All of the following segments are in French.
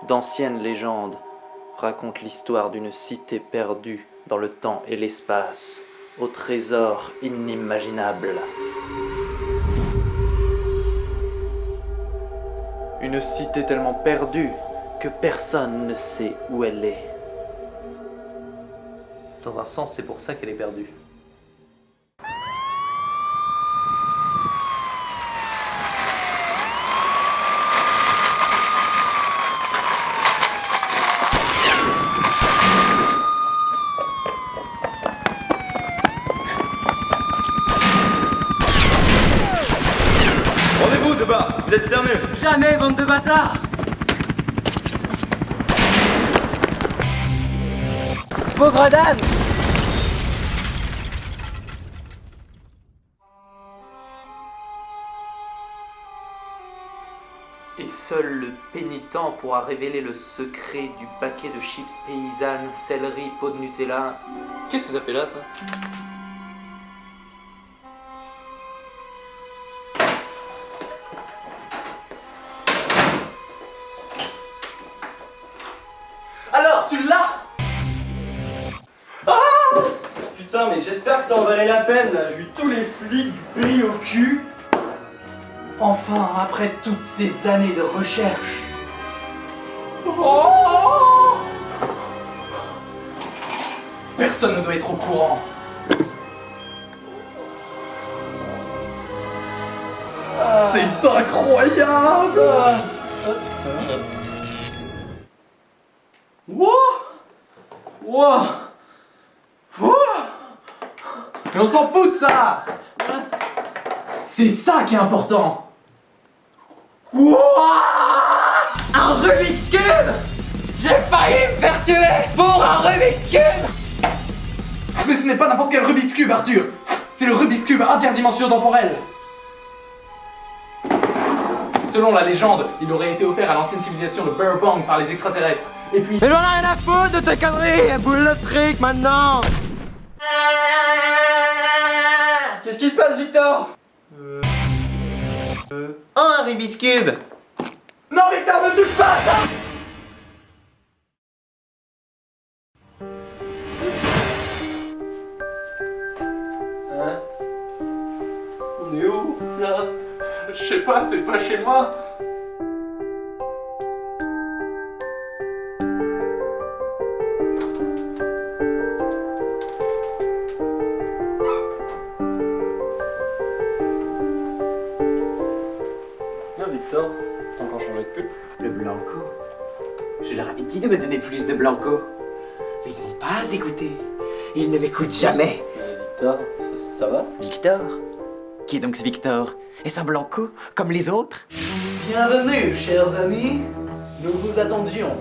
D'anciennes légendes racontent l'histoire d'une cité perdue dans le temps et l'espace, au trésor inimaginable. Une cité tellement perdue que personne ne sait où elle est. Dans un sens, c'est pour ça qu'elle est perdue. Rendez-vous de bas, vous êtes sérieux? Jamais, bande de bâtards! Pauvre dame! Et seul le pénitent pourra révéler le secret du paquet de chips paysannes, céleri, pot de Nutella. Qu'est-ce que ça fait là, ça? Alors, tu l'as? Putain, mais j'espère que ça en valait la peine là, j'ai eu tous les flics du pays au cul. Enfin, après toutes ces années de recherche. Personne ne doit être au courant. C'est incroyable! Wow! Wow! Wow! Mais on s'en fout de ça! C'est ça qui est important! Quoi? Un Rubik's Cube! J'ai failli me faire tuer pour un Rubik's Cube! Mais ce n'est pas n'importe quel Rubik's Cube, Arthur! C'est le Rubik's Cube interdimension-temporel! Selon la légende, il aurait été offert à l'ancienne civilisation de Burbank par les extraterrestres. Et puis... Mais j'en ai rien à foutre de tes conneries! Boule le trick maintenant! Qu'est-ce qui se passe, Victor? Oh, un Rubik's Cube! Non, Victor, ne touche pas à ça! Hein? On est où, là? Je sais pas, c'est pas chez moi. Viens, Victor, t'as encore changé de pull? Le Blanco. Je leur avais dit de me donner plus de Blanco. Mais ils n'ont pas écouté. Ils ne m'écoutent jamais. Victor, ça va? Victor? Qui est donc ce Victor? Est-ce un Blanco, comme les autres? Bienvenue, chers amis. Nous vous attendions.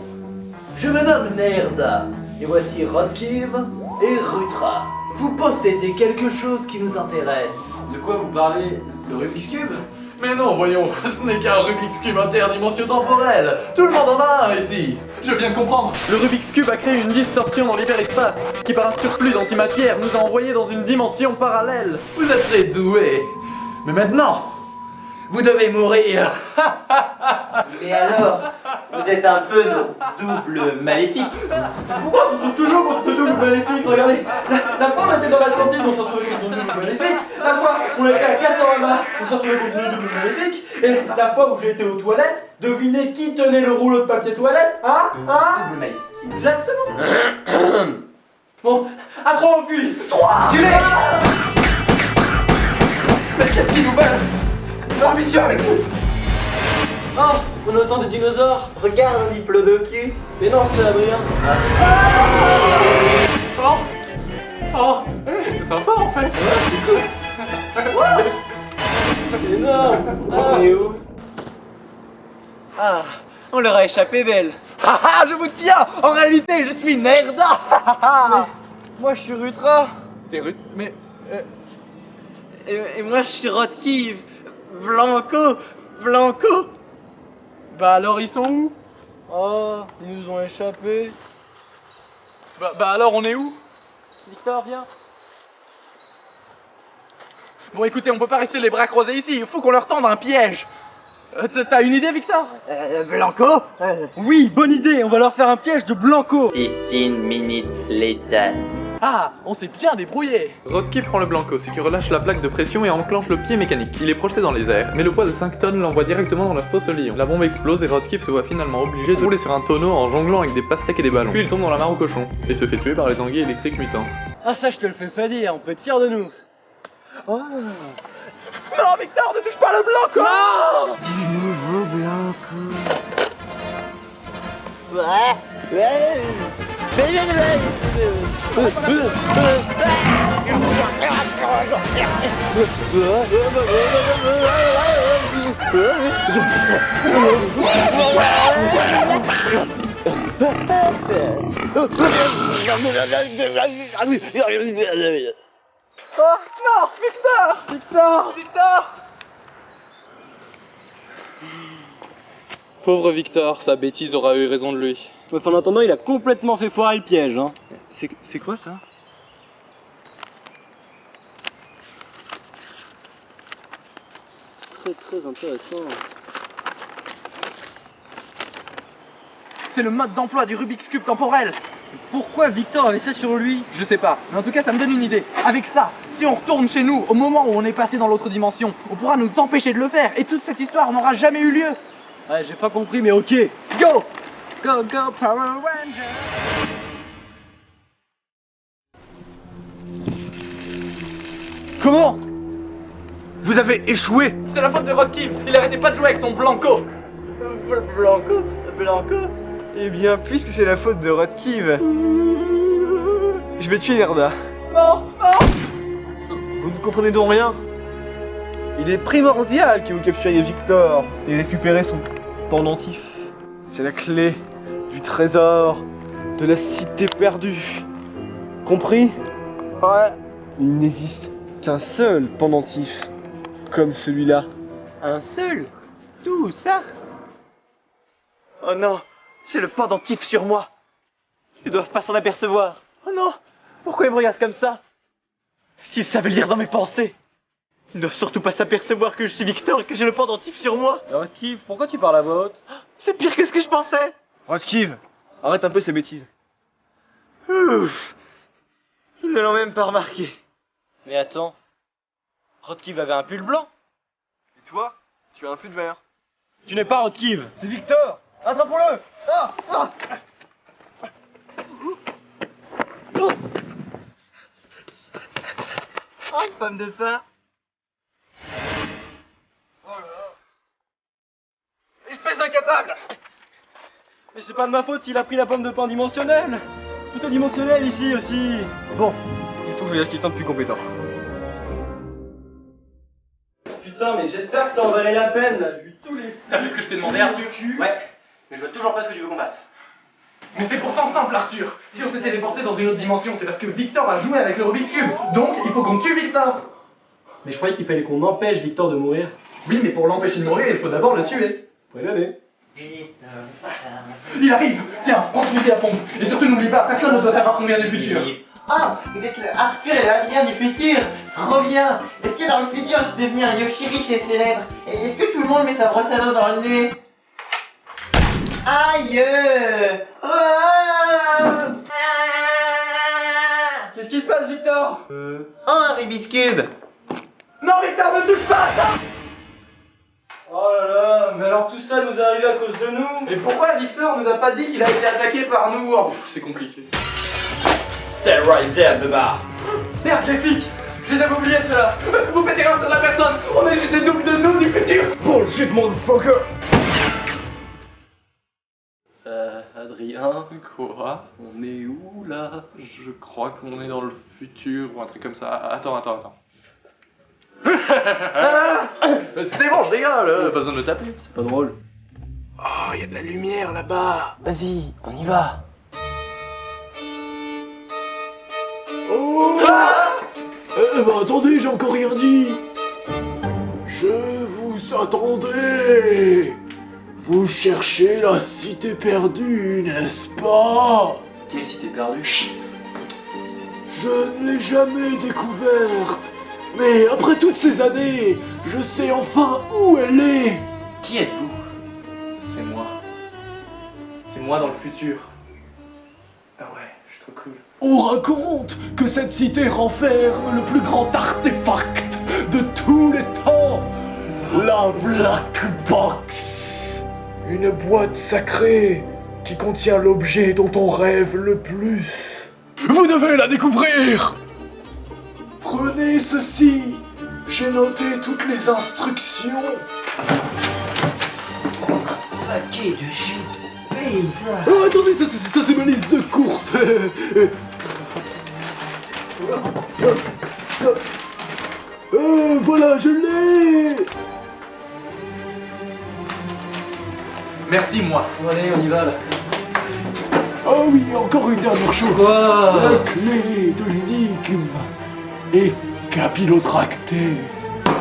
Je me nomme Nerda, et voici Rodkiv et Rutra. Vous possédez quelque chose qui nous intéresse. De quoi vous parlez? Le Rubik's Cube? Mais non, voyons, ce n'est qu'un Rubik's Cube interdimension-temporel. Tout le monde en a un ici. Je viens de comprendre. Le Rubik's Cube a créé une distorsion dans l'hyperespace qui, par un surplus d'antimatière, nous a envoyés dans une dimension parallèle. Vous êtes très doués. Mais maintenant, vous devez mourir. Mais alors, vous êtes un peu nos doubles maléfiques. Pourquoi on se retrouve toujours contre le double maléfique? Regardez, la fois on était dans l'Atlantide, on s'est retrouvé contre le double maléfique. La fois on était à Castorama, on s'est retrouvé contre le double maléfique. Et la fois où j'étais aux toilettes, devinez qui tenait le rouleau de papier toilette? Hein? Double maléfique. Exactement. Bon, à 3 on fuit. 3! Tu l'es. Mais qu'est-ce qu'ils nous veulent? Ambition avec nous. Oh, on a autant de dinosaures. Regarde un diplodocus. Mais non, c'est Adrien. Oh! Oh! C'est sympa en fait! C'est cool. Énorme. On est où? Ah, on leur a échappé belle. Haha, je vous tiens. En réalité, je suis Nerda. Moi je suis Rutra. T'es rude, mais. Et moi je suis Rodkiv. Blanco. Bah alors ils sont où? Oh, ils nous ont échappé. Bah alors on est où? Victor, viens. Bon écoutez, on peut pas rester les bras croisés ici, il faut qu'on leur tende un piège. T'as une idée, Victor? Blanco Oui, bonne idée, on va leur faire un piège de Blanco. 15 minutes later. Ah, on s'est bien débrouillé. Rodkif prend le Blanco, ce qui relâche la plaque de pression et enclenche le pied mécanique. Il est projeté dans les airs, mais le poids de 5 tonnes l'envoie directement dans la fosse au lion. La bombe explose et Rodkif se voit finalement obligé de rouler sur un tonneau en jonglant avec des pastèques et des ballons. Puis il tombe dans la mare aux cochons, et se fait tuer par les anguilles électriques mutants. Ah ça je te le fais pas dire, on peut être fier de nous. Oh. Non, Victor, ne touche pas le Blanco! Non! Du nouveau Blanco. Oh, non, Victor! Victor! Victor! Pauvre Victor, sa bêtise aura eu raison de lui. En attendant, il a complètement fait foirer le piège, hein. C'est quoi ça? Très intéressant. C'est le mode d'emploi du Rubik's Cube temporel. Pourquoi Victor avait ça sur lui? Je sais pas, mais en tout cas ça me donne une idée. Avec ça, si on retourne chez nous au moment où on est passé dans l'autre dimension, on pourra nous empêcher de le faire et toute cette histoire n'aura jamais eu lieu. Ouais, j'ai pas compris, mais ok. Go! Go, go, Power Ranger! Comment? Vous avez échoué! C'est la faute de Rodkif, il arrêtait pas de jouer avec son Blanco! Blanco? Eh bien, puisque c'est la faute de Rodkif, je vais tuer Nerda. Non! Non! Vous ne comprenez donc rien? Il est primordial que vous capturiez Victor et récupérez son pendentif. C'est la clé du trésor de la cité perdue. Compris? Ouais. Il n'existe qu'un seul pendentif comme celui-là. Un seul? Tout ça? Oh non, j'ai le pendentif sur moi. Ils doivent pas s'en apercevoir. Oh non, pourquoi ils me regardent comme ça? S'ils savaient lire dans mes pensées. Ils ne doivent surtout pas s'apercevoir que je suis Victor et que j'ai le pendentif sur moi. Rodkif, pourquoi tu parles à voix haute? C'est pire que ce que je pensais. Rodkif, arrête un peu ces bêtises. Ouf. Ils ne l'ont même pas remarqué. Mais attends, Rodkif avait un pull blanc? Et toi, tu as un pull vert. Tu n'es pas Rodkif! C'est Victor. Attrapons-le. Ah, ah. Oh, une pomme de pain. Oh là là. Espèce d'incapable. Mais c'est pas de ma faute s'il a pris la pomme de pain dimensionnelle! Tout est dimensionnel ici aussi! Bon, il faut que je regarde quelqu'un de plus compétent. Putain, mais j'espère que ça en valait la peine là, j'ai vu tous les... T'as vu ce que je t'ai demandé, Arthur? Ouais, mais je vois toujours pas ce que tu veux qu'on fasse. Mais c'est pourtant simple, Arthur. Si on s'est téléporté dans une autre dimension, c'est parce que Victor a joué avec le Rubik's Cube. Donc, il faut qu'on tue Victor. Mais je croyais qu'il fallait qu'on empêche Victor de mourir. Oui, mais pour l'empêcher de mourir, il faut d'abord le tuer. Faut y aller. Il arrive. Tiens, transmutez la pompe. Et surtout, n'oublie pas, personne ne doit savoir qu'on vient du futur. Ah, vous êtes le Arthur et le Adrien du futur. Trop bien. Est-ce que dans le futur, je vais devenir Yoshi riche et célèbre? Et est-ce que tout le monde met sa brosse à dents dans le nez? Aïe. Qu'est-ce qui se passe, Victor? Oh, un Rubik's Cube. Non, Victor, ne touche pas à ça. Oh là là, mais alors tout ça nous est arrivé à cause de nous? Et pourquoi Victor nous a pas dit qu'il a été attaqué par nous? Oh, c'est compliqué. Stay right there, de bar. Merde, les flics. Je les avais oubliés, ceux-là. Vous faites erreur sur la personne. On est juste des doubles de nous du futur. Bullshit, motherfucker. Adrien, Quoi? on est où là? Je crois qu'on est dans le futur ou un truc comme ça. Attends. C'est bon, je rigole, pas besoin de le taper. C'est pas drôle. Oh, il y a de la lumière là-bas. Vas-y, on y va. Oh Eh ben attendez, j'ai encore rien dit. Je vous attendais. Vous cherchez la cité perdue, n'est-ce pas? Quelle cité perdue? Je ne l'ai jamais découverte. Mais après toutes ces années, je sais enfin où elle est. Qui êtes-vous? C'est moi. C'est moi dans le futur. Ah ouais, je suis trop cool. On raconte que cette cité renferme le plus grand artefact de tous les temps, la Black Box. Une boîte sacrée qui contient l'objet dont on rêve le plus. Vous devez la découvrir. Prenez ceci. J'ai noté toutes les instructions. Paquet de chips pizza. Oh, attendez, ça c'est ma liste de courses. Voilà, je l'ai. Merci, moi. Bon, allez, on y va là. Oh oui, encore une dernière chose. Quoi? La clé de l'énigme est capillotractée.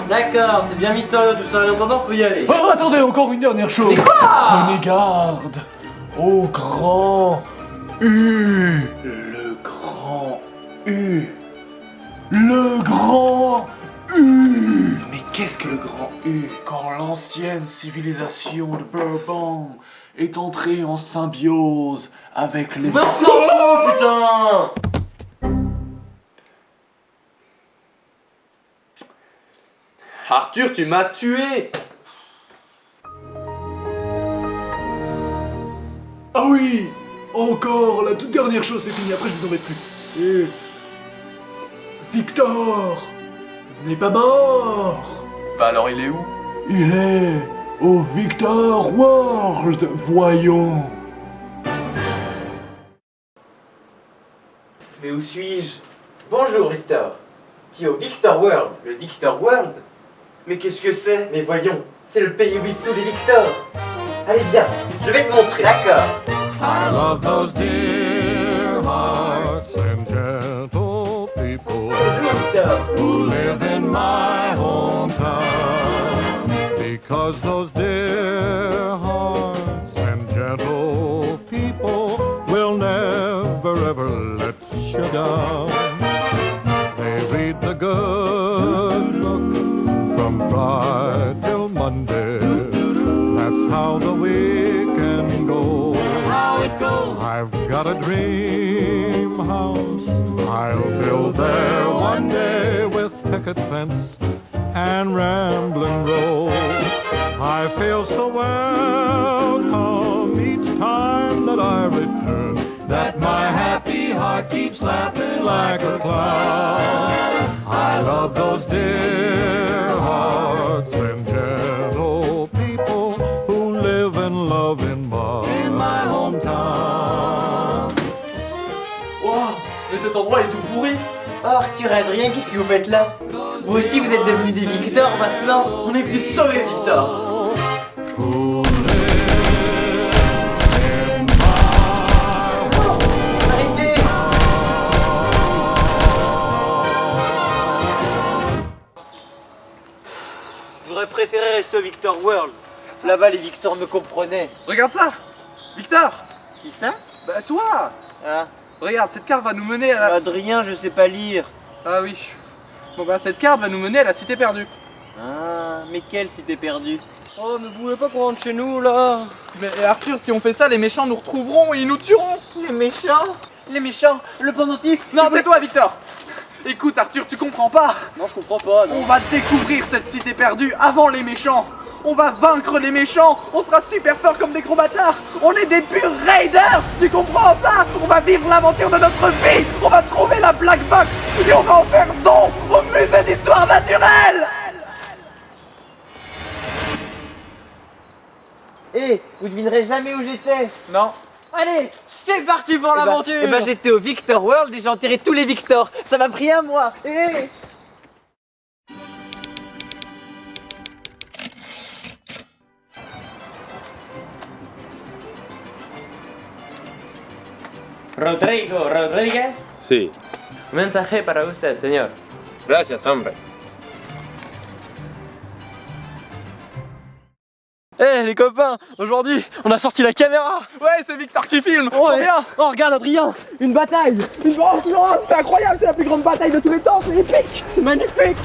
D'accord, c'est bien mystérieux tout ça. En attendant, faut y aller. Oh, attendez, encore une dernière chose. Mais quoi? Prenez garde au grand U. Le grand U. Le grand U. Mais qu'est-ce que le grand U? Quand l'ancienne civilisation de Bourbon est entrée en symbiose avec les... Mais on s'en fout, putain! Arthur, tu m'as tué! Ah oui! Encore la toute dernière chose, c'est fini, après je vous embête plus. Et... Victor n'est pas mort! Bah alors il est où? Il est au Victor World, voyons! Mais où suis-je? Bonjour Victor. Tu es au Victor World. Le Victor World? Mais qu'est-ce que c'est? Mais voyons, c'est le pays où vivent tous les Victors. Allez viens, je vais te montrer. D'accord. I love those dear hearts and gentle people Bonjour Victor. who live in my hometown. Because those dear hearts and gentle people will never ever let you down. They read the good book from Friday till Monday. That's how the weekend goes. I've got a dream house I'll build there one day with picket fence and rambling road. I feel so welcome each time that I return, that my happy heart keeps laughing like a clown. I love those dear hearts and gentle people who live and love in my hometown. Wow, mais cet endroit est tout pourri. Oh, Arthur et Adrien, qu'est-ce que vous faites là? Vous aussi, vous êtes devenus des Victors maintenant? On est venu te sauver, Victor. Who live in my Arrêtez! J'aurais préféré rester au Victor World. Là-bas, les Victors me comprenaient. Regarde ça! Victor! Qui ça? Bah toi! Ah, Regarde, cette carte va nous mener à la... Adrien, je sais pas lire. Ah oui. Bon bah cette carte va nous mener à la cité perdue. Ah, mais quelle cité perdue? Oh, mais vous voulez pas qu'on rentre chez nous là? Mais Arthur, si on fait ça, les méchants nous retrouveront et ils nous tueront. Les méchants? Les méchants? Le pendentif? Non, tais-toi, Victor! Écoute, Arthur, tu comprends pas? Non, je comprends pas. On va découvrir cette cité perdue avant les méchants. On va vaincre les méchants. On sera super forts comme des gros bâtards. On est des purs raiders, tu comprends ça? On va vivre l'aventure de notre vie. On va trouver la Black Box et on va en faire don au musée d'histoire naturelle. Eh, vous devinerez jamais où j'étais. Non. Allez, c'est parti pour l'aventure. Eh ben, j'étais au Victor World et j'ai enterré tous les Victors. Ça m'a pris un mois. Eh. Rodrigo Rodríguez. Sí. Mensaje para usted, señor. Gracias, hombre. Eh les copains, aujourd'hui on a sorti la caméra. Ouais, c'est Victor qui filme. Oh, Trop bien. Oh regarde Adrien, Une bataille. Oh, c'est incroyable, c'est la plus grande bataille de tous les temps. C'est épique. c'est magnifique.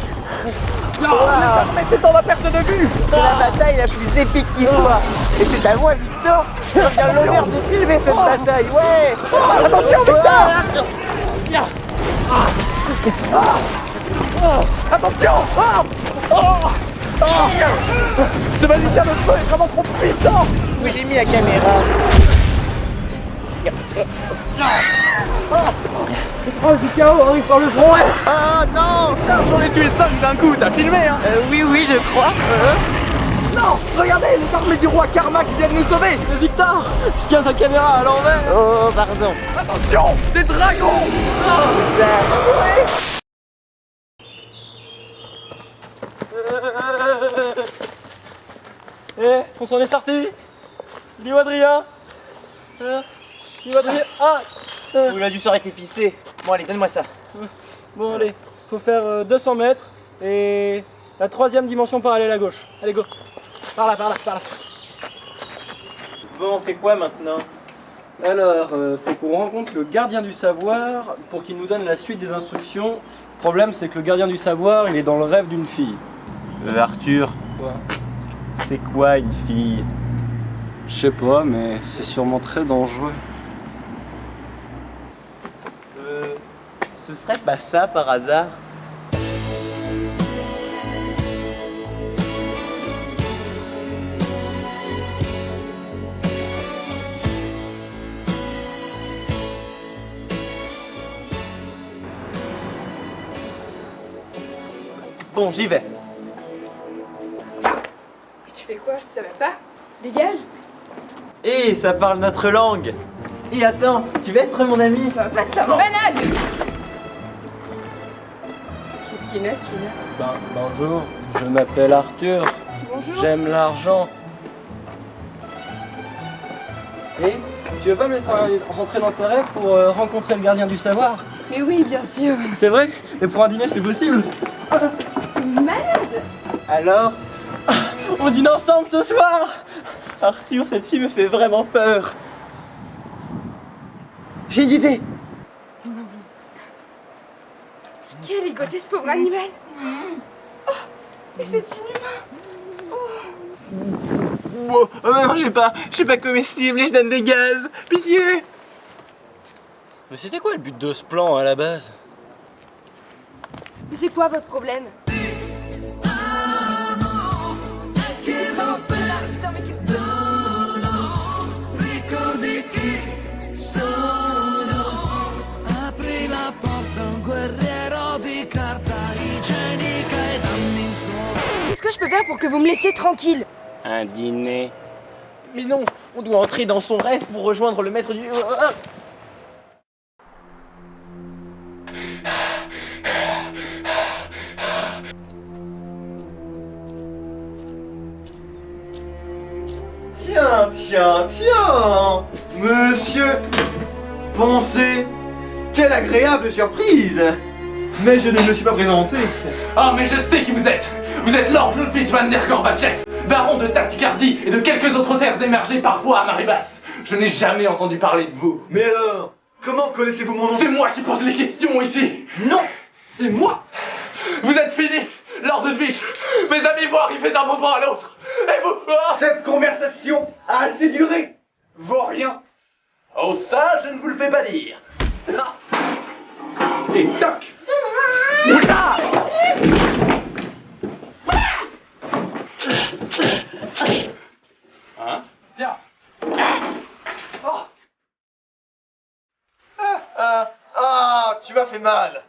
Désormais, c'est dans la perte de vue. C'est la bataille la plus épique qui soit. Et c'est à moi, Victor, qui revient l'honneur de filmer cette bataille. Ouais. Attention, Victor. Attention. Ce magicien de feu est vraiment trop puissant. Où j'ai mis la caméra? Oh, du chaos arrive par le front. Oh non. J'en ai tué 5 d'un coup, t'as filmé hein? Oui, je crois. Non, regardez, les armées du roi Karma qui viennent nous sauver. Victor, tu tiens ta caméra à l'envers. Oh, pardon. Attention, des dragons. Où ça? On s'en est sorti. Dis-moi, Adrien. Dis-moi, Adrien. Ah. Il a dû s'arrêter pissé. Bon, allez, donne-moi ça. Bon, allez, faut faire 200 mètres et la 3e dimension parallèle à gauche. Allez, go. Par là. Bon, on fait quoi maintenant? Alors, faut qu'on rencontre le gardien du savoir pour qu'il nous donne la suite des instructions. Le problème, c'est que le gardien du savoir, il est dans le rêve d'une fille. Arthur, Quoi? c'est quoi une fille? Je sais pas, mais c'est sûrement très dangereux. Ce serait pas ça par hasard? Bon, j'y vais. Mais tu fais quoi? Ça va pas? Dégage! Et ça parle notre langue. Et attends, tu veux être mon ami? Ça va pas te faire banade! Qu'est-ce qu'il a celui-là? Bonjour, je m'appelle Arthur. Bonjour! J'aime l'argent. Et tu veux pas me laisser rentrer dans tes rêves pour rencontrer le gardien du savoir? Mais oui, bien sûr! C'est vrai? Et pour un dîner, c'est possible? Malade! Alors? On dîne ensemble ce soir! Arthur, cette fille me fait vraiment peur. J'ai une idée. Quel ligoté ce pauvre animal! Oh, mais c'est inhumain! Wow, non, je suis pas comestible et je donne des gaz. Pitié. Mais c'était quoi le but de ce plan à la base? Mais c'est quoi votre problème? Putain, mais qu'est-ce que... Qu'est-ce que je peux faire pour que vous me laissiez tranquille? Un dîner. Mais non, on doit entrer dans son rêve pour rejoindre le maître du... Tiens, monsieur, pensez, quelle agréable surprise. Mais je ne me suis pas présenté. Ah, mais je sais qui vous êtes! Vous êtes Lord Ludwig van der Gorbatchev, baron de Tachycardie et de quelques autres terres émergées parfois à marée basse. Je n'ai jamais entendu parler de vous. Mais alors, comment connaissez-vous mon nom? C'est moi qui pose les questions ici! Non! C'est moi! Vous êtes fini, Lord Ludwig! Mes amis vont arriver d'un moment à l'autre! Et vous... Ah Cette conversation a assez duré. Vaut rien. oh ça, je ne vous le fais pas dire! Et toc! Oula! Hein? Tiens. Tu m'as fait mal.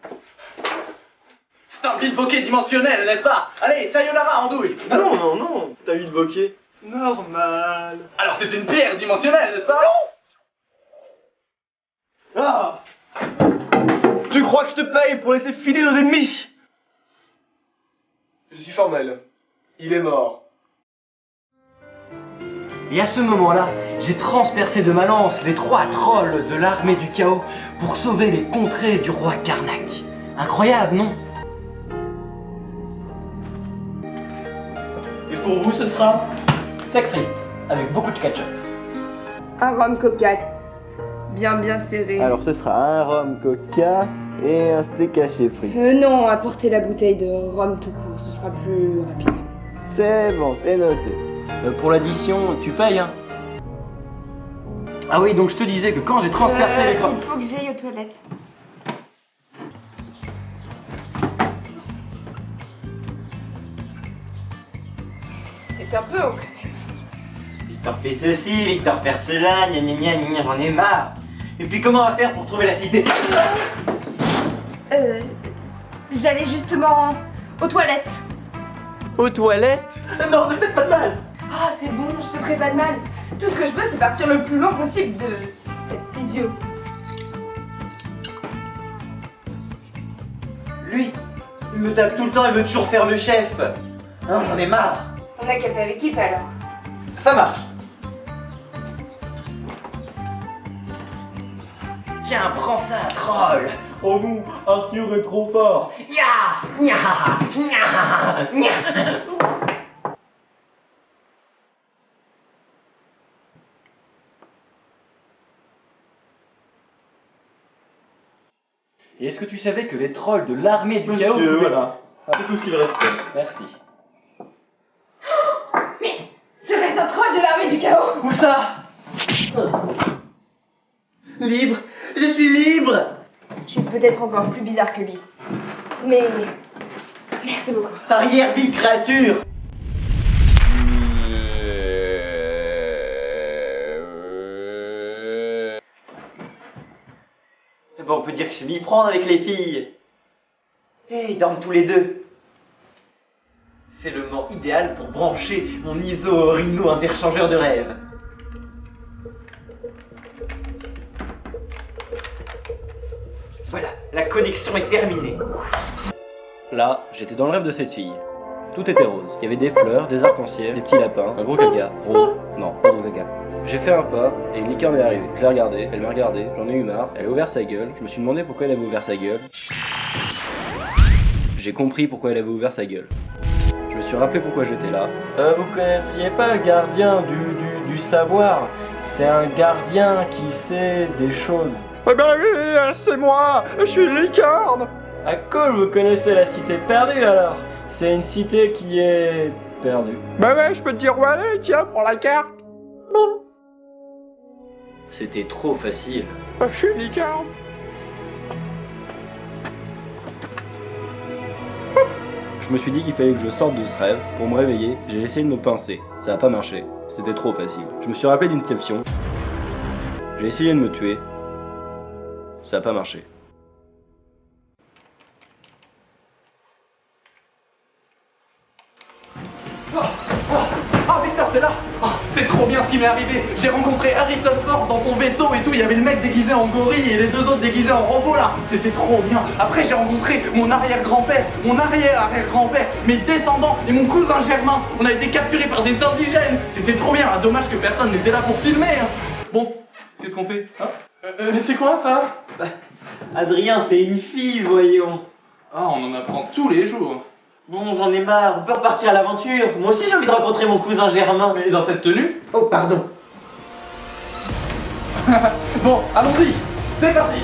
C'est un bilboquet dimensionnel, n'est-ce pas? Allez, sayonara, andouille! Non, t'as eu le bokeh. Normal. Alors c'est une pierre dimensionnelle, n'est-ce pas? Ah! Tu crois que je te paye pour laisser filer nos ennemis? Je suis formel. Il est mort. Et à ce moment-là, j'ai transpercé de ma lance les 3 trolls de l'armée du chaos pour sauver les contrées du roi Karnak. Incroyable, non? Et pour vous, ce sera Steak frites, avec beaucoup de ketchup. Un rhum coca. Bien serré. Alors ce sera un rhum coca Et un steak haché frit. Non, apportez la bouteille de rhum tout court, ce sera plus rapide. C'est bon, c'est noté. Pour l'addition, tu payes, hein? Ah oui, donc je te disais que quand j'ai transpercé les Il faut que j'aille aux toilettes. C'est un peu haut quand même. Victor fait ceci, Victor fait cela, gna gna gna gna, j'en ai marre. Et puis comment on va faire pour trouver la cité? J'allais justement aux toilettes. Aux toilettes? Non, ne faites pas de mal. Ah, c'est bon, je te ferai pas de mal. Tout ce que je veux, c'est partir le plus loin possible de cet idiot. Lui, il me tape tout le temps, il veut toujours faire le chef. Non, j'en ai marre. On a qu'à faire équipe alors. Ça marche. Tiens, prends ça, troll! Oh non, Arthur est trop fort. Ya! Nya! Nya! Nya! Et est-ce que tu savais que les trolls de l'armée du chaos... Monsieur, pouvaient- voilà. C'est tout ce qu'il restait. Merci. Mais serait-ce un troll de l'armée du chaos? Où ça? Libre, je suis libre. Tu es peut-être encore plus bizarre que lui. Mais... merci beaucoup. Arrière-vie créature. Eh ben, on peut dire que je m'y prends avec les filles. Ils dorment tous les deux. C'est le moment idéal pour brancher mon ISO Rhino interchangeur de rêve. Voilà, la connexion est terminée. Là, j'étais dans le rêve de cette fille. Tout était rose. Il y avait des fleurs, des arcs-en-ciel, des petits lapins, un gros caca. Rose. Non, pas de gros caca. J'ai fait un pas et une licorne est arrivée. Je l'ai regardée, elle m'a regardé, j'en ai eu marre, elle a ouvert sa gueule. Je me suis demandé pourquoi elle avait ouvert sa gueule. J'ai compris pourquoi elle avait ouvert sa gueule. Je me suis rappelé pourquoi j'étais là. Vous connaissiez pas le gardien du savoir? C'est un gardien qui sait des choses. Eh ben oui, c'est moi, je suis une licorne. Ah cool, vous connaissez la cité perdue alors? C'est une cité qui est perdue. Bah ouais, je peux te dire où aller, tiens, prends la carte. C'était trop facile. Je suis une licorne. Je me suis dit qu'il fallait que je sorte de ce rêve. Pour me réveiller, j'ai essayé de me pincer. Ça a pas marché. C'était trop facile. Je me suis rappelé d'Inception. J'ai essayé de me tuer. Ça a pas marché. Ah, Victor, c'est là! Ah, c'est trop bien ce qui m'est arrivé! J'ai rencontré Harrison Ford dans son vaisseau et tout, il y avait le mec déguisé en gorille et les deux autres déguisés en robot là! C'était trop bien! Après, j'ai rencontré mon arrière-grand-père, mon arrière-arrière-grand-père, mes descendants et mon cousin Germain! On a été capturés par des indigènes! C'était trop bien! Dommage que personne n'était là pour filmer! Hein. Bon, qu'est-ce qu'on fait? Hein? C'est quoi ça? Adrien, c'est une fille, voyons. Ah, on en apprend tous les jours! Bon, j'en ai marre, on peut repartir à l'aventure. Moi aussi j'ai envie de rencontrer mon cousin Germain. Mais dans cette tenue? Oh, pardon. Bon, allons-y! C'est parti!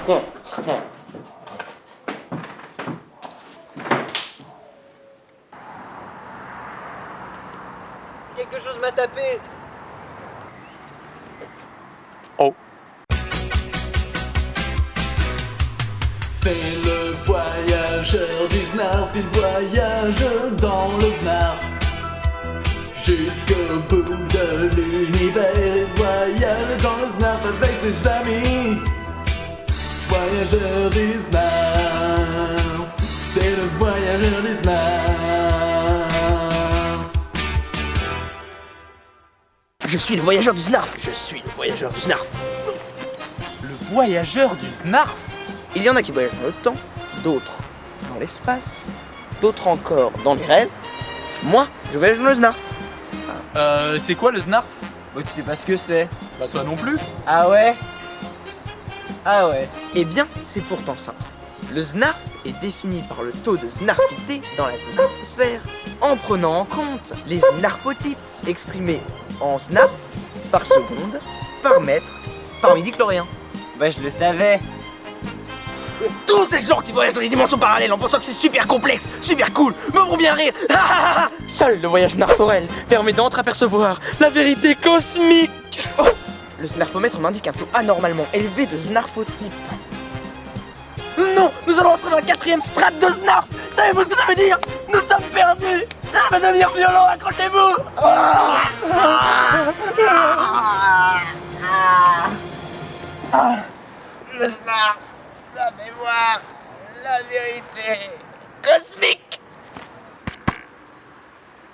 Tiens, tiens. Quelque chose m'a tapé. C'est le voyageur du Snarf, il voyage dans le Snarf. Jusqu'au bout de l'univers, il voyage dans le Snarf avec ses amis. Voyageur du Snarf, c'est le voyageur du Snarf. Je suis le voyageur du Snarf. Je suis le voyageur du Snarf. Le voyageur du Snarf? Il y en a qui voyagent dans le temps, d'autres dans l'espace, d'autres encore dans les rêves. Moi, je voyage dans le Snarf. C'est quoi le Snarf? Bah, tu sais pas ce que c'est. Bah toi non plus. Ah ouais? Ah ouais. Eh bien, c'est pourtant simple. Le Snarf est défini par le taux de snarfité dans la snarfosphère en prenant en compte les snarfotypes exprimés en snarf par seconde, par mètre, par midi-chlorien. Bah je le savais. Tous ces gens qui voyagent dans les dimensions parallèles en pensant que c'est super complexe, super cool, me font bien rire. Seul le voyage narforel permet d'entreapercevoir la vérité cosmique. Oh, le snarfomètre m'indique un taux anormalement élevé de snarfotypes. Non, nous allons entrer dans la 4e strate de snarf. Savez-vous ce que ça veut dire? Nous sommes perdus. Ça va devenir violent, accrochez-vous. Le snarf, la mémoire, la vérité cosmique.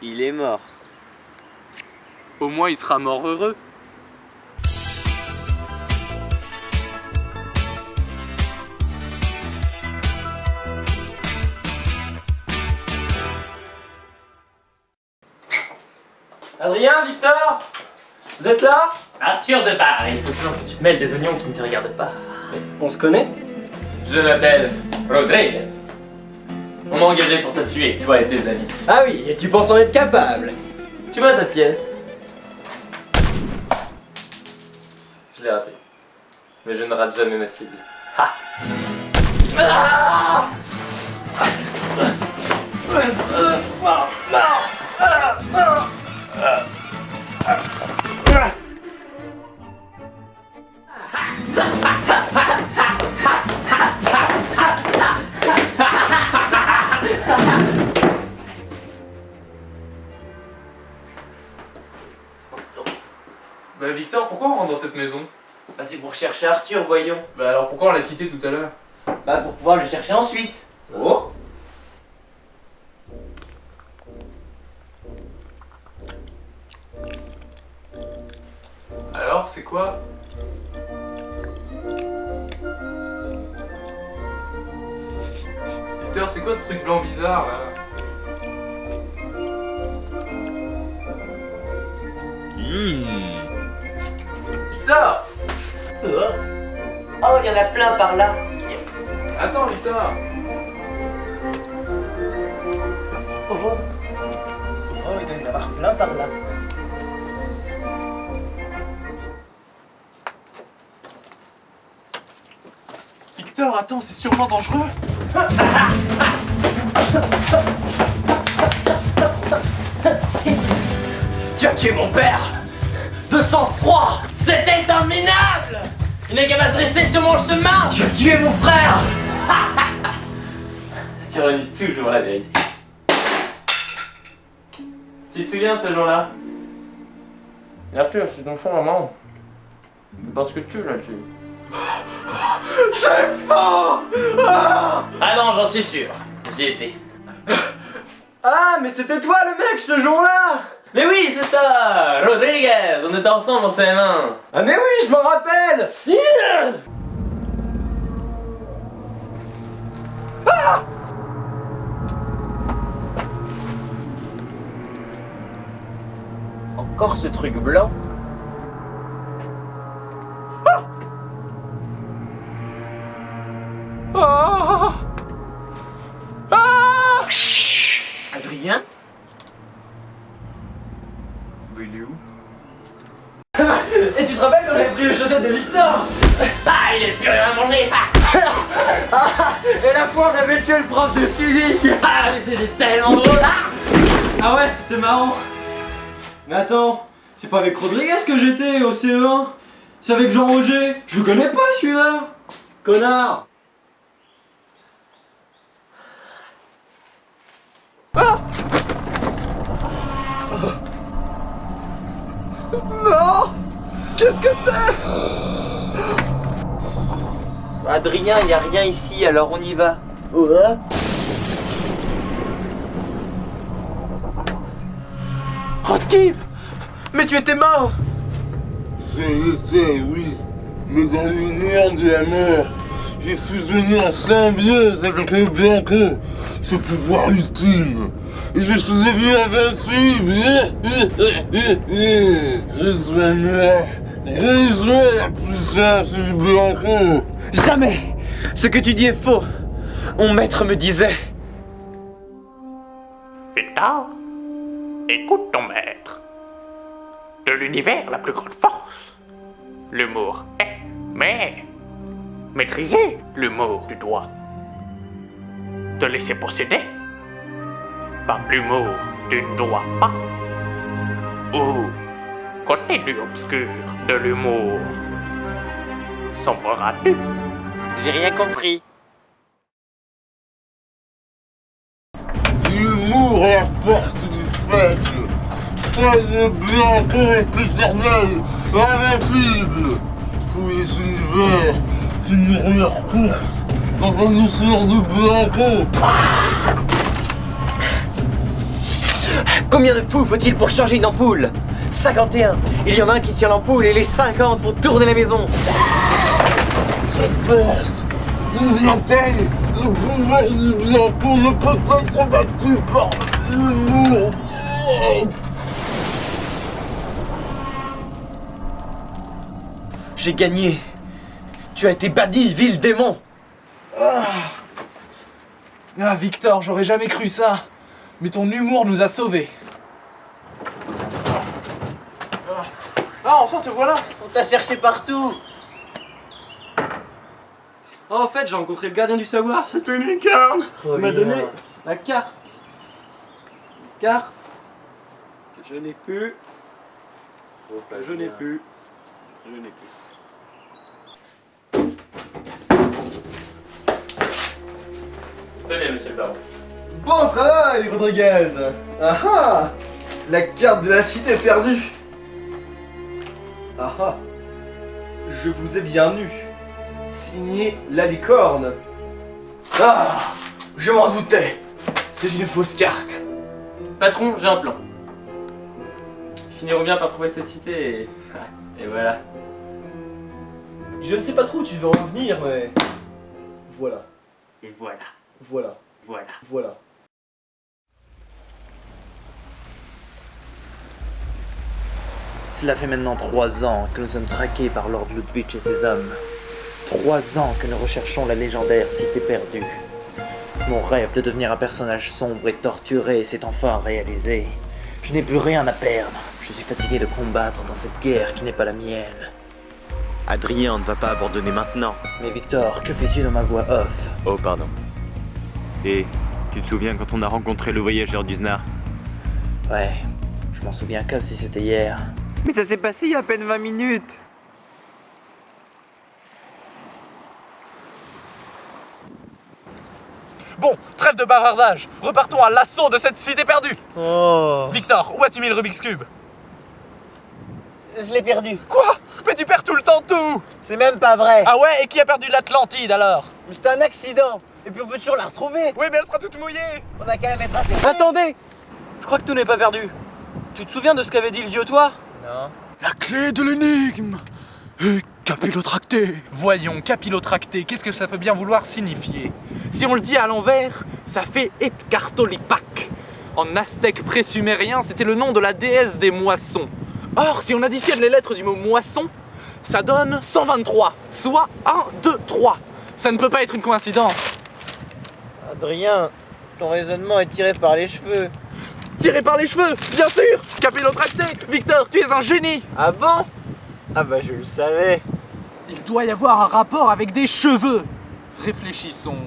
Il est mort. Au moins il sera mort heureux. Adrien, Victor, vous êtes là? Arthur de Bar, il faut toujours que tu te mêles des oignons qui ne te regardent pas. On se connaît? Je m'appelle Rodriguez. On m'a engagé pour te tuer, toi et tes amis. Ah oui, et tu penses en être capable? Tu vois cette pièce? Je l'ai raté. Mais je ne rate jamais ma cible. Ha! Bah Victor, pourquoi on rentre dans cette maison? Bah c'est pour chercher Arthur, voyons. Bah alors pourquoi on l'a quitté tout à l'heure? Bah pour pouvoir le chercher ensuite. Oh. Alors, c'est quoi? Victor, c'est quoi ce truc blanc bizarre là? Victor! Oh, il y en a plein par là. Attends, Victor! Oh, oh, il doit y en avoir plein par là. Victor, attends, c'est sûrement dangereux! Tu as tué mon père! De sang-froid! C'était un minable! Il n'est qu'à pas se dresser sur mon chemin! Tu as tué mon frère! Tu renies toujours la vérité. Tu te souviens ce jour-là? Arthur, c'est ton frère, maman. Parce que tu l'as tué. C'est faux! Ah non, j'en suis sûr. J'y étais. Ah, mais c'était toi le mec ce jour-là! Mais oui, c'est ça! Rodriguez! On était ensemble en CM1! Ah mais oui, je m'en rappelle! Ah! Encore ce truc blanc. Ah! Ah! Adrien? Mais il est où? Et tu te rappelles quand j'avais pris les chaussettes de Victor? Ah, il est plus rien à manger! Et la fois on avait tué le prof de physique! Ah, mais c'était tellement drôle! Ah ouais, c'était marrant! Mais attends, c'est pas avec Rodriguez que j'étais au CE1? C'est avec Jean-Roger! Je le connais pas celui-là! Connard! Ah! Non! Qu'est-ce que c'est? Adrien, il y a rien ici, alors on y va. Rodkiv! Mais tu étais mort! Je le sais, oui. Mais dans l'univers de la mort, j'ai fusionné en symbiose avec le Blanco, ce pouvoir ultime. Et je suis devenu invincible. Rejoins la puissance du Blanco. Jamais! Ce que tu dis est faux. Mon maître me disait... Victor, écoute ton maître. De l'univers, la plus grande force, l'humour est, mais maîtriser l'humour tu dois. Te laisser posséder par l'humour tu ne dois pas. Ou côté du obscur de l'humour sombreras-tu? J'ai rien compris. L'humour est la force du faible. Seul le Blanco est éternel, invincible. Tous les univers finiront leur course dans un océan de Blanco. Combien de fous faut-il pour changer une ampoule? 51. Il y en a un qui tient l'ampoule et les 50 vont tourner la maison. Cette force, d'où vient-elle? Le pouvoir du Blanco ne peut être battu par l'humour. J'ai gagné. Tu as été banni, vil démon. Ah, Victor, j'aurais jamais cru ça. Mais ton humour nous a sauvés. Ah, enfin, te voilà! On t'a cherché partout. Oh, en fait, j'ai rencontré le gardien du savoir, c'était une licorne. Il m'a donné la carte. Carte que je n'ai plus. Que je n'ai plus. Je n'ai plus. Tenez, monsieur le baron. Bon travail, Rodriguez! Ah ah! La carte de la cité perdue! Ah ah! Je vous ai bien eu. Signé la licorne. Ah! Je m'en doutais! C'est une fausse carte. Patron, j'ai un plan. Finirons bien par trouver cette cité et voilà. Je ne sais pas trop où tu veux en venir, mais... Voilà. Et voilà. Voilà. Voilà. Voilà. Cela fait maintenant 3 ans que nous sommes traqués par Lord Ludwig et ses hommes. 3 ans que nous recherchons la légendaire cité perdue. Mon rêve de devenir un personnage sombre et torturé s'est enfin réalisé. Je n'ai plus rien à perdre. Je suis fatigué de combattre dans cette guerre qui n'est pas la mienne. Adrien ne va pas abandonner maintenant. Mais Victor, que fais-tu dans ma voix off? Oh, pardon. Et tu te souviens quand on a rencontré le voyageur du Znarf? Ouais, je m'en souviens comme si c'était hier. Mais ça s'est passé il y a à peine 20 minutes. Bon, trêve de bavardage. Repartons à l'assaut de cette cité perdue. Oh. Victor, où as-tu mis le Rubik's Cube? Je l'ai perdu. Quoi? Mais tu perds tout le temps tout! C'est même pas vrai. Ah ouais? Et qui a perdu l'Atlantide alors? C'était un accident. Et puis on peut toujours la retrouver. Oui, mais elle sera toute mouillée. On a qu'à la mettre assez. Attendez! Je crois que tout n'est pas perdu. Tu te souviens de ce qu'avait dit le vieux toi? Non. La clé de l'énigme est capillotractée. Voyons, capillotractée, qu'est-ce que ça peut bien vouloir signifier? Si on le dit à l'envers, ça fait Etkartolipak. En aztèque pré-sumérien, c'était le nom de la déesse des moissons. Or, si on additionne les lettres du mot moisson, ça donne 123, soit 1, 2, 3. Ça ne peut pas être une coïncidence. Adrien, ton raisonnement est tiré par les cheveux. Tiré par les cheveux, bien sûr. Capillotracté, Victor, tu es un génie. Ah bon? Ah bah je le savais. Il doit y avoir un rapport avec des cheveux. Réfléchissons.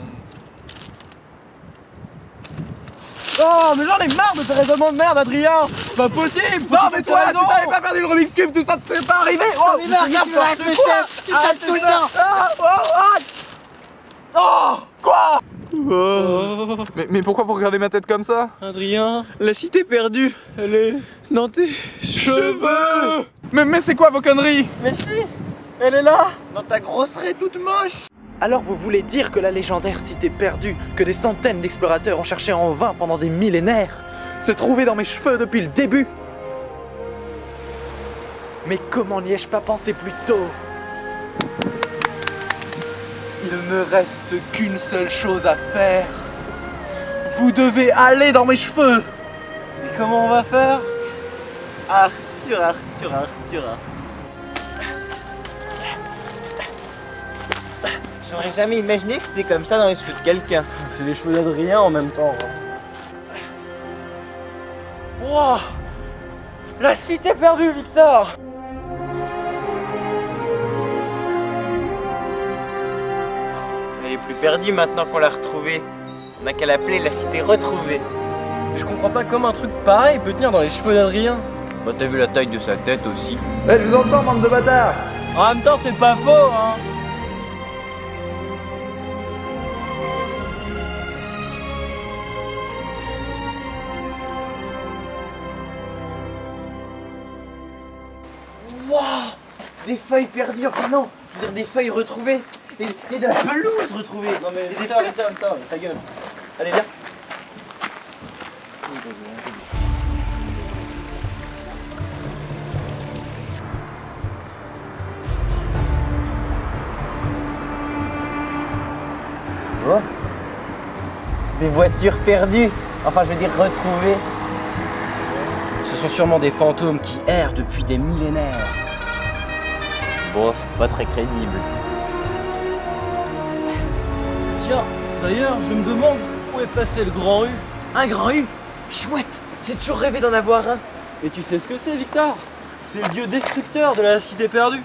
Oh, mais j'en ai marre de tes raisonnements de merde, Adrien! C'est pas possible! Non, mais toi, si t'avais pas perdu le Rubik's Cube, tout ça ne serait pas arrivé! Oh, c'est n'importe quoi! Tu tapes tout le temps! Oh, quoi? Mais pourquoi vous regardez ma tête comme ça? Adrien, la cité perdue, elle est dans tes cheveux! Mais c'est quoi vos conneries? Mais si! Elle est là! Dans ta grosse raie toute moche! Alors vous voulez dire que la légendaire cité perdue, que des centaines d'explorateurs ont cherché en vain pendant des millénaires, se trouvait dans mes cheveux depuis le début? Mais comment n'y ai-je pas pensé plus tôt? Il ne reste qu'une seule chose à faire. Vous devez aller dans mes cheveux. Et comment on va faire? Arthur. J'aurais jamais imaginé que c'était comme ça dans les cheveux de quelqu'un. C'est les cheveux d'Adrien en même temps. Wow. La cité perdue, Victor. Elle est plus perdue maintenant qu'on l'a retrouvée. On n'a qu'à l'appeler la cité retrouvée. Mais je comprends pas comment un truc pareil peut tenir dans les cheveux d'Adrien. Bah t'as vu la taille de sa tête aussi. Eh, je vous entends, bande de bâtards. En même temps, c'est pas faux, hein. Waouh! Des feuilles perdues, enfin non, je veux dire des feuilles retrouvées. Et de la pelouse retrouvée. Non mais Et des Victor, ta gueule. Allez, viens. Oh. Des voitures perdues. Enfin, je veux dire retrouvées. Ce sont sûrement des fantômes qui errent depuis des millénaires. Bof, pas très crédible. Tiens, d'ailleurs, je me demande où est passé le Grand U. Un grand U? Chouette! J'ai toujours rêvé d'en avoir un. Et tu sais ce que c'est, Victor? C'est le dieu destructeur de la cité perdue.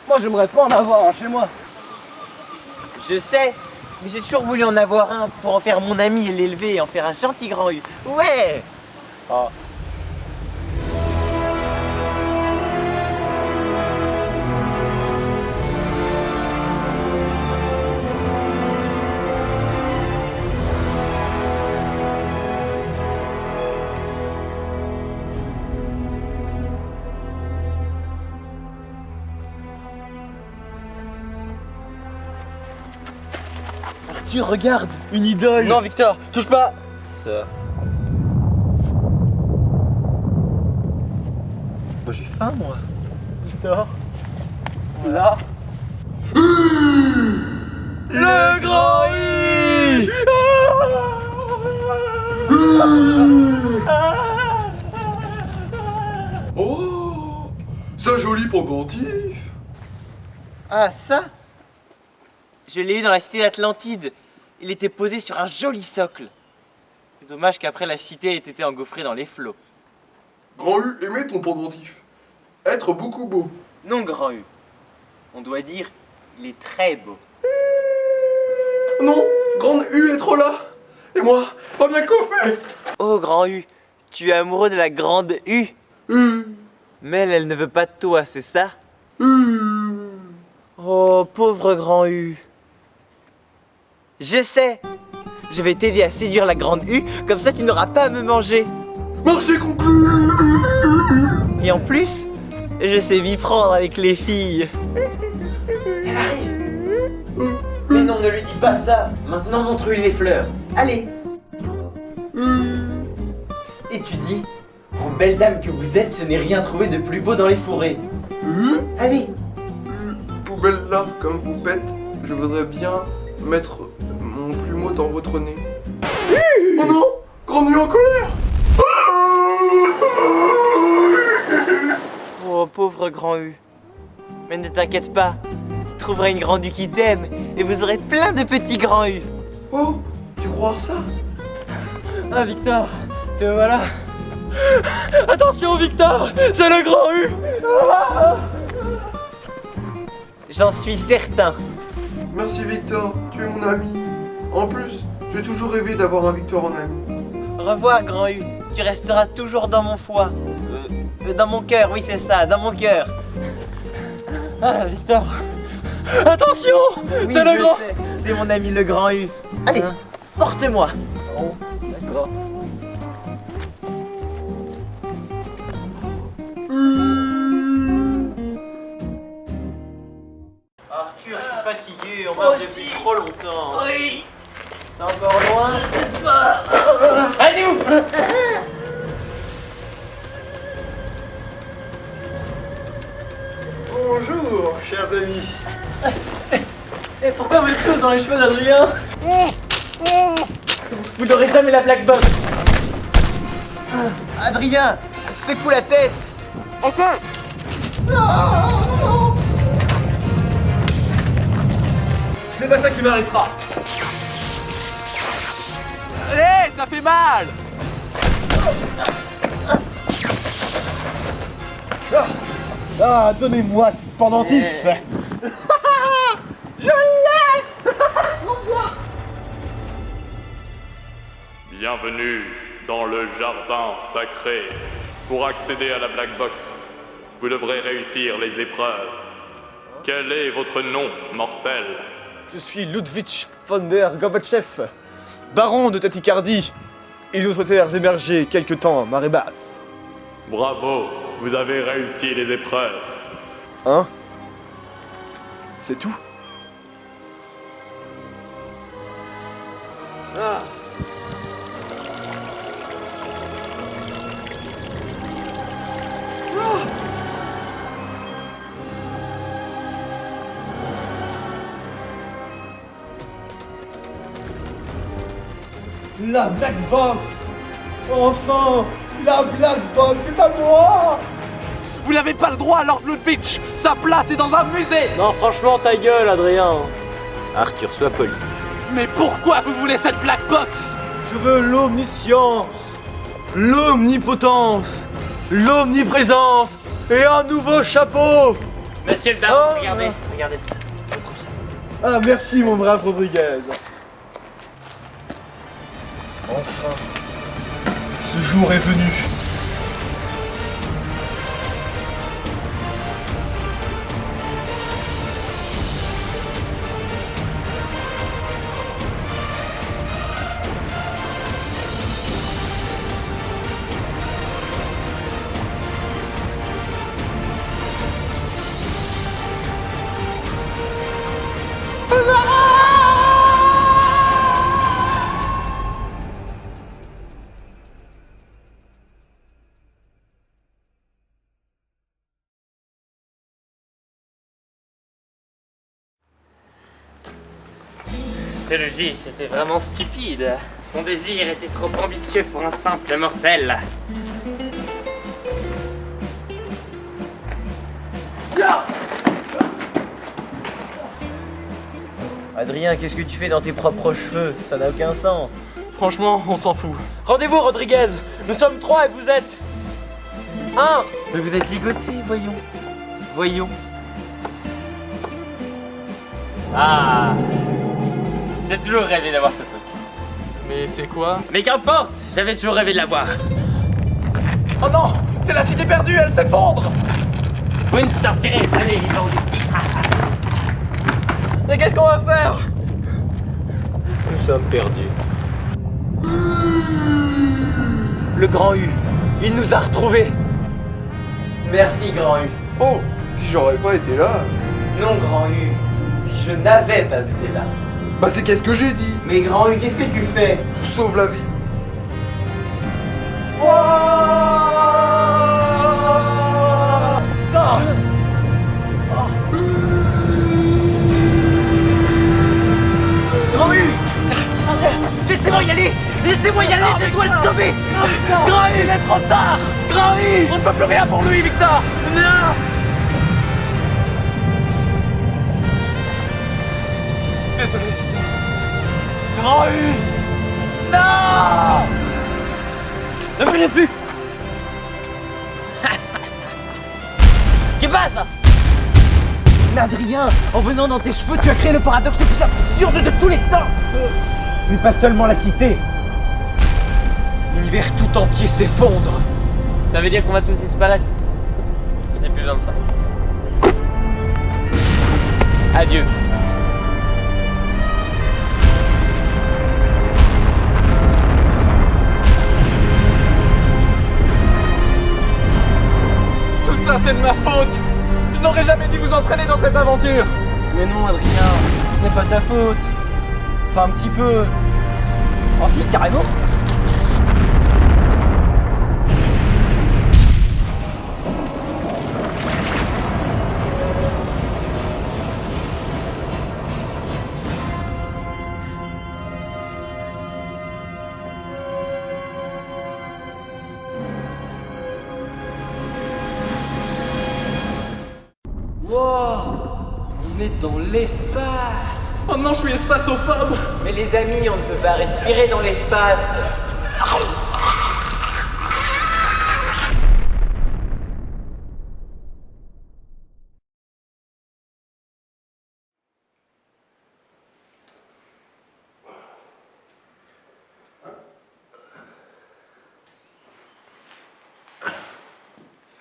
Moi, j'aimerais pas en avoir un chez moi. Je sais, mais j'ai toujours voulu en avoir un pour en faire mon ami et l'élever et en faire un gentil grand U. Ouais! Ah. Arthur, regarde, une idole. Non, Victor, touche pas. Ça. Moi j'ai faim, moi. Victor. Là. Le Grand U. Oh, ça joli pendentif. Ah, ça? Je l'ai eu dans la cité d'Atlantide. Il était posé sur un joli socle. C'est dommage qu'après la cité ait été engouffrée dans les flots. Grand U, aimez ton pendentif. Être beaucoup beau. Non, Grand U. On doit dire, il est très beau. Non, Grande U est trop là. Et moi, pas bien coiffé. Oh, Grand U, tu es amoureux de la Grande U. Mais elle ne veut pas de toi, c'est ça? Oh, pauvre Grand U. Je sais. Je vais t'aider à séduire la Grande U, comme ça tu n'auras pas à me manger. Marché conclu. Et en plus, je sais m'y prendre avec les filles. Elle arrive. Mais non, ne lui dis pas ça. Maintenant, montre-lui les fleurs. Allez. Et tu dis, pour belle dame que vous êtes, je n'ai rien trouvé de plus beau dans les forêts. Allez. Poubelle larve comme vous bête, je voudrais bien mettre mon plumeau dans votre nez. Oh non, Grand U en colère. Oh, pauvre Grand U. Mais ne t'inquiète pas, tu trouveras une Grande U qui t'aime et vous aurez plein de petits Grands U. Oh, tu crois ça? Ah, Victor, te voilà. Attention, Victor, c'est le Grand U. J'en suis certain. Merci Victor, tu es mon ami. En plus, j'ai toujours rêvé d'avoir un Victor en ami. Au revoir, Grand U. Tu resteras toujours dans mon foie. Dans mon cœur, oui, c'est ça, dans mon cœur. Ah, Victor. Attention, Oui, c'est le je Grand. sais, c'est mon ami le Grand U. Allez, porte-moi. Oh, d'accord. Arthur, je suis fatigué, on marche depuis trop longtemps. Oui. C'est encore loin? Je sais pas. Allez-vous. Bonjour, chers amis. Et pourquoi vous êtes tous dans les cheveux d'Adrien? Vous n'aurez jamais la Black Box. Adrien, secoue la tête. Ce n'est pas ça qui m'arrêtera. Hé, ça fait mal! Ah, donnez-moi ce pendentif. Je l'ai. Bienvenue dans le jardin sacré. Pour accéder à la Black Box, vous devrez réussir les épreuves. Quel est votre nom, mortel? Je suis Ludwig von der Gorbatchev, baron de Tachycardie et d'autres terres émergées quelque temps à marée basse. Bravo, vous avez réussi les épreuves. Hein? C'est tout? Ah. La Black Box! Enfin! La Black Box est à moi! Vous n'avez pas le droit, Lord Ludwig! Sa place est dans un musée! Non, franchement, ta gueule, Adrien. Arthur, sois poli. Mais pourquoi vous voulez cette Black Box? Je veux l'omniscience, l'omnipotence, l'omniprésence et un nouveau chapeau! Monsieur le baron, regardez ça. Votre chapeau. Ah, merci mon brave Rodriguez. Enfin, ce jour est venu. Ce logis, c'était vraiment stupide. Son désir était trop ambitieux pour un simple mortel. Adrien, qu'est-ce que tu fais dans tes propres cheveux? Ça n'a aucun sens. Franchement, on s'en fout. Rendez-vous, Rodriguez. Nous sommes 3 et vous êtes 1. Mais vous êtes ligoté, voyons. Voyons. Ah, j'ai toujours rêvé d'avoir ce truc. Mais c'est quoi? Mais qu'importe, j'avais toujours rêvé de l'avoir. Oh non! C'est la cité perdue, elle s'effondre! Vous ne sortirez jamais vivant d'ici. Mais qu'est-ce qu'on va faire? Nous sommes perdus. Le Grand U, il nous a retrouvés. Merci, Grand U. Oh, si j'aurais pas été là. Non, Grand U, si je n'avais pas été là. Bah c'est qu'est-ce que j'ai dit? Mais Grand U, qu'est-ce que tu fais? Je vous sauve la vie. Grand U! Laissez-moi y aller! Laissez-moi y aller, je dois le sauver! Grand U, il est trop tard! Grand U! On ne peut plus rien pour lui, Victor! Non! Désolé, Victor. Grand U! Non! Ne venez plus. Qu'est-ce qui passe? Adrien, en venant dans tes cheveux, tu as créé le paradoxe le plus absurde de tous les temps! Ce n'est pas seulement la cité. L'univers tout entier s'effondre. Ça veut dire qu'on va tous disparaître. Je n'ai plus besoin de ça. Adieu. Tout ça, c'est de ma faute! Je n'aurais jamais dû vous entraîner dans cette aventure! Mais non, Adrien, ce n'est pas ta faute. Enfin, un petit peu. Enfin, si, carrément. On est dans l'espace. Oh non, je suis espacophobe. Mais les amis, on ne peut pas respirer dans l'espace.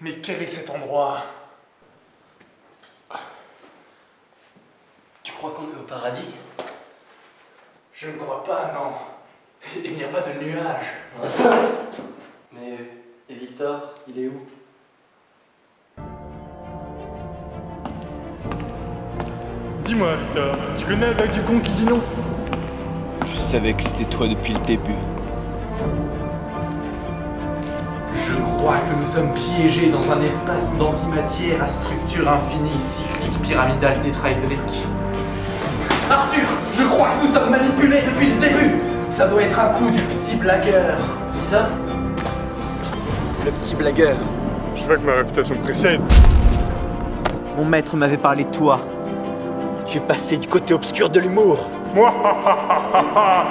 Mais quel est cet endroit? Tu crois qu'on est au paradis? Je ne crois pas, non. Il n'y a pas de nuages. Mais... Et Victor, il est où? Dis-moi, Victor, tu connais la blague du con qui dit non? Je savais que c'était toi depuis le début. Je crois que nous sommes piégés dans un espace d'antimatière à structure infinie, cyclique, pyramidale, tétraédrique. Arthur, je crois que nous sommes manipulés depuis le début. Ça doit être un coup du petit blagueur. Qui ça? Le petit blagueur. Je veux que ma réputation me précède. Mon maître m'avait parlé de toi. Tu es passé du côté obscur de l'humour. Moi,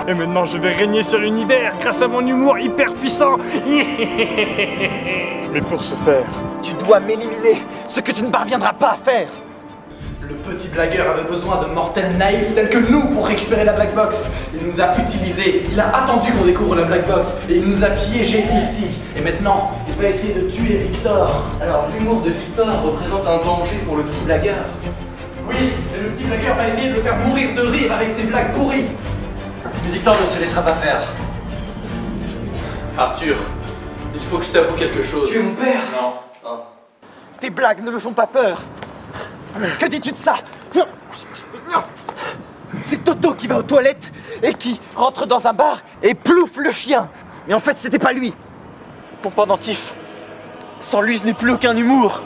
et maintenant je vais régner sur l'univers grâce à mon humour hyper puissant. Mais pour ce faire, tu dois m'éliminer, ce que tu ne parviendras pas à faire. Le petit blagueur avait besoin de mortels naïfs tels que nous pour récupérer la Black Box. Il nous a utilisés, il a attendu qu'on découvre la Black Box et il nous a piégés ici. Et maintenant, il va essayer de tuer Victor. Alors, l'humour de Victor représente un danger pour le petit blagueur. Oui, et le petit blagueur va essayer de le faire mourir de rire avec ses blagues pourries. Mais Victor ne se laissera pas faire. Arthur, il faut que je t'avoue quelque chose. Tu es mon père? Non. Tes blagues ne me font pas peur. Que dis-tu de ça? C'est Toto qui va aux toilettes et qui rentre dans un bar et plouffe le chien. Mais en fait, c'était pas lui. Mon pendentif. Sans lui, je n'ai plus aucun humour.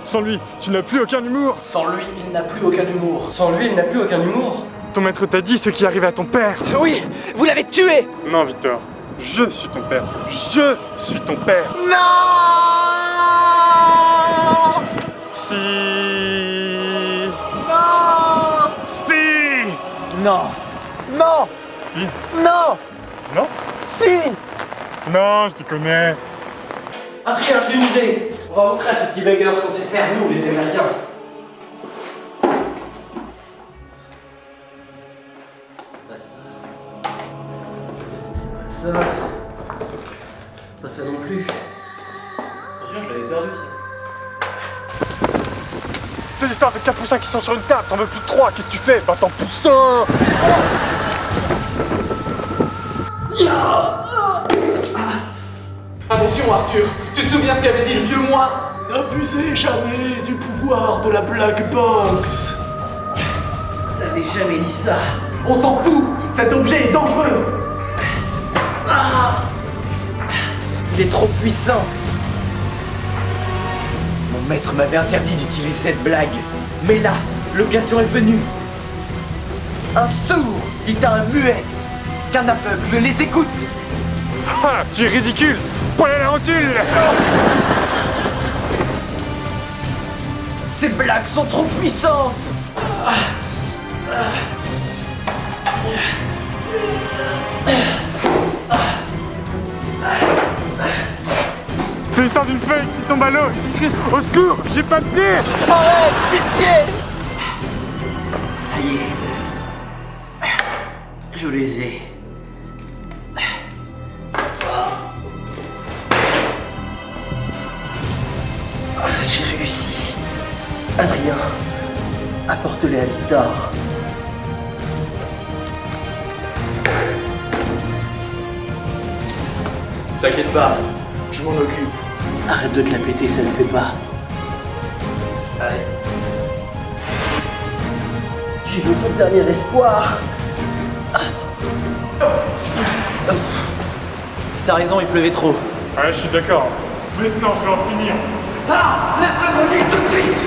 sans lui, tu n'as plus aucun humour. Sans lui, il n'a plus aucun humour. Sans lui, il n'a plus aucun humour. Ton maître t'a dit ce qui arrive à ton père. Oui, vous l'avez tué. Non, Victor, je suis ton père. Je suis ton père. Non! Si. Non! Si. Non! Non! Si. Non! Non? Si! Non, je te connais. Adrien, j'ai une idée. On va montrer à ce petit blagueur ce qu'on sait faire, nous, les Américains. Pas ça. C'est pas ça. Pas ça non plus. Attention, je l'avais perdu ça. C'est l'histoire de 4 poussins qui sont sur une table, t'en veux plus de 3, qu'est-ce que tu fais? Bah t'en pousses un. Attention Arthur, tu te souviens ce qu'avait dit le vieux moi? N'abusez jamais du pouvoir de la Black Box. T'avais jamais dit ça. On s'en fout, cet objet est dangereux. Il est trop puissant. Mon maître m'avait interdit d'utiliser cette blague. Mais là, l'occasion est venue. Un sourd dit à un muet qu'un aveugle les écoute. Ah, tu es ridicule. Point à la rotule. Ces blagues sont trop puissantes. C'est l'histoire d'une feuille qui tombe à l'eau et qui crie au secours, j'ai pas de pied. Arrête, pitié. Ça y est. Je les ai. J'ai réussi. Adrien, apporte-les à Victor. T'inquiète pas, je m'en occupe. Arrête de te la péter, ça ne fait pas. Allez. Tu es notre dernier espoir. T'as raison, il pleuvait trop. Ouais, je suis d'accord. Maintenant, je vais en finir. Ah! Laisse-le tranquille tout de suite!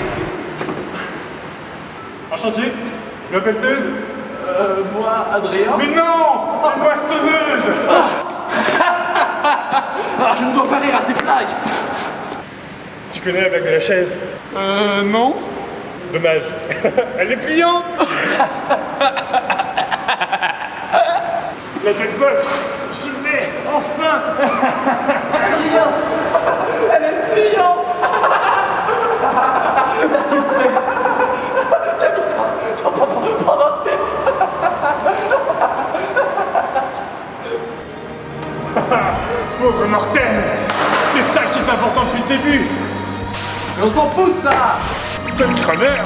Enchanté, je m'appelle Teuse. Moi, Adrien. Mais non! Poissonneuse! Ah, je ne dois pas rire à ces blagues! Tu connais la blague de la chaise? Non? Dommage. Elle est pliante. La Black Box, j'y l'ai, enfin. Elle est pliante. T'as-tu fait? Tiens, Victor, t'en prends dans tête. Pauvre mortel. C'est ça qui est important depuis le début. Mais on s'en fout de ça. Quel crâneur.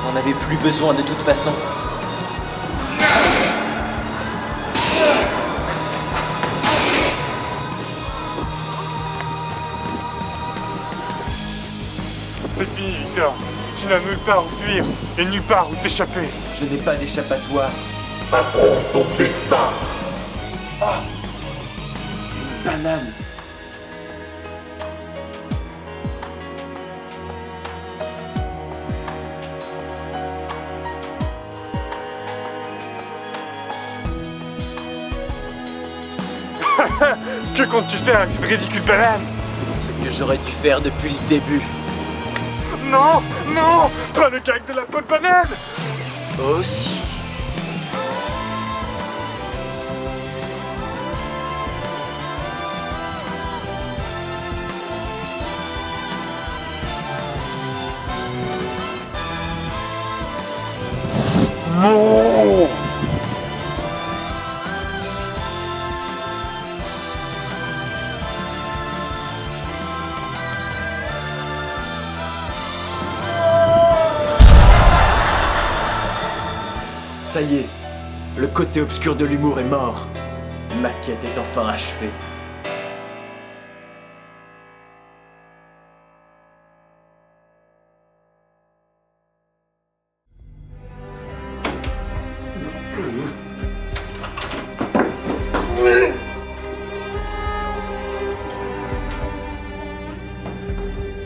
On n'avait plus besoin de toute façon. C'est fini, Victor. Tu n'as nulle part où fuir et nulle part où t'échapper. Je n'ai pas d'échappatoire. Affronte ton destin. Ah, une banane. Que comptes-tu faire avec cette ridicule banane? Ce que j'aurais dû faire depuis le début. Non, non, pas le gag de la peau de banane. Aussi. Non. Ça y est, le côté obscur de l'humour est mort. Ma quête est enfin achevée.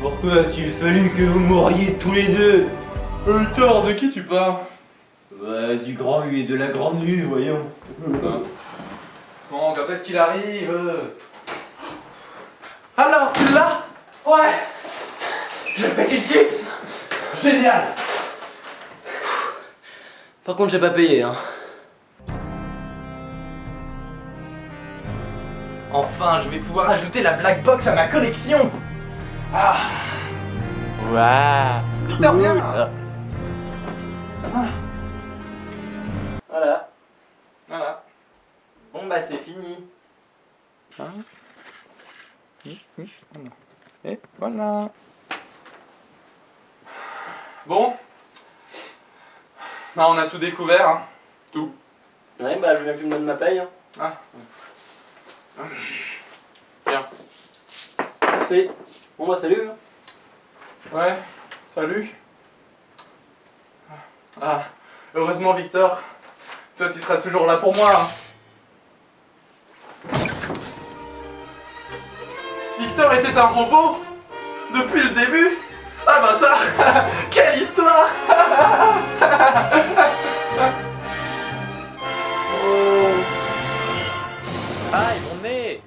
Pourquoi a-t-il fallu que vous mouriez tous les deux? Victor, de qui tu parles? Bah, du grand U et de la grande U, voyons. Bon, quand est-ce qu'il arrive? Alors, tu l'as? Ouais. J'ai paquet de chips. Génial. Par contre, j'ai pas payé, hein. Enfin, je vais pouvoir ajouter la Black Box à ma collection. Ah. Waouh. Victor, viens. Voilà. Voilà. Bon bah c'est fini. Et voilà. Bon. Bah, on a tout découvert, hein. Tout. Ouais bah je viens plus me donner ma paye. Hein. Ah. Bien. Merci. Bon bah salut. Ouais, salut. Ah, heureusement Victor, toi tu seras toujours là pour moi. Hein. Victor était un robot depuis le début. Ah bah ça, quelle histoire. Oh. Aïe, mon nez.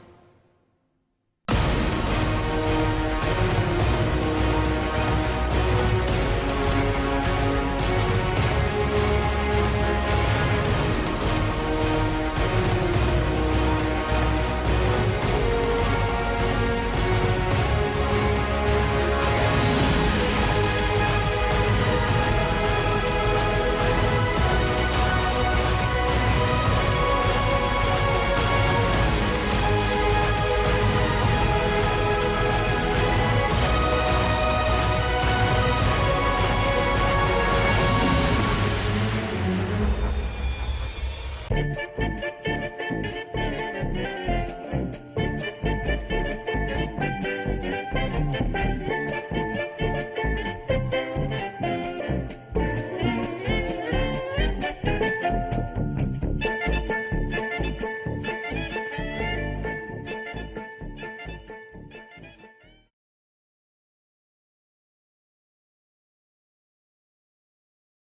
Thank you.